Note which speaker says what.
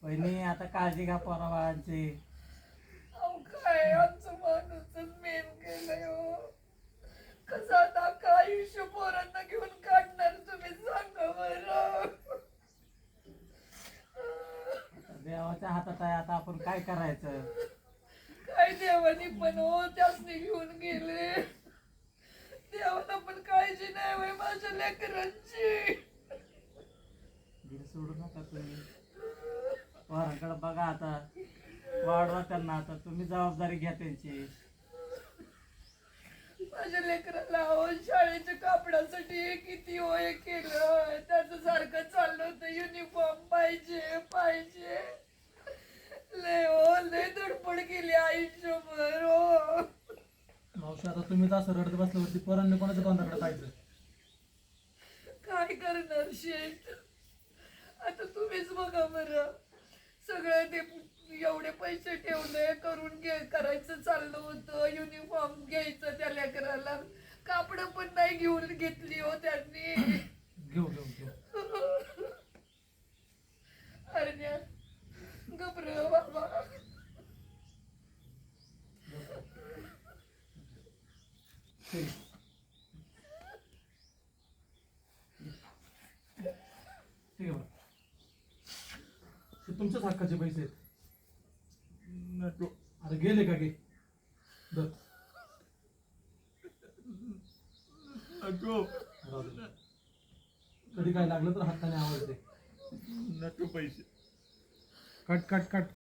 Speaker 1: वहिनी आता काळजी घ्या पोराबाळांची.
Speaker 2: अहो काय आमचं माणूसच मेन केलंय हो. कसं आता काय आयुष्य पोरांना घेऊन काढणार तुम्ही सांगा बरं.
Speaker 1: देवाच्या हातात आहे, आता आपण काय करायचं.
Speaker 2: काय देवानी पण हो त्यासनी घेऊन गेले. देवाला पण काळजी नाही होय माझ्या लेकरांची.
Speaker 1: सोडू नका तुम्ही, पोरांकडे बघा आता, वाढवा त्यांना. आता तुम्ही जबाबदारी घ्या त्यांची.
Speaker 2: माझ्या लेकराला हो शाळेच्या कापडासाठी किती होय केलं. त्याचं सारखं चाललं होतं युनिफॉर्म पाहिजे पाहिजे. लय हो लय धडपड केली आयुष्यभर हो.
Speaker 3: मावशी आता तुम्ही असं रडत बसल्यावरती पोरांनी कोणाच्या तोंडाकडे पाहिजे.
Speaker 2: काय करणार शेत. आता तुम्हीच बघा बरं. सगळं ते एवढे पैसे ठेवले करून करायचं चाललं होतं. युनिफॉर्म घ्यायचं त्या लेकराला. कापड पण नाही घेऊन घेतली हो त्यांनी.
Speaker 3: घेऊ घेऊ घेऊ.
Speaker 2: अरे घबरं बाबा.
Speaker 3: ठीक आहे बघा, हे तुमच्याच हक्काचे पैसे आहेत. अरे गेले का गे दर. राहू दे. कधी काय लागलं तर हाताने आवडते.
Speaker 4: नको पैसे.
Speaker 3: Cut cut cut.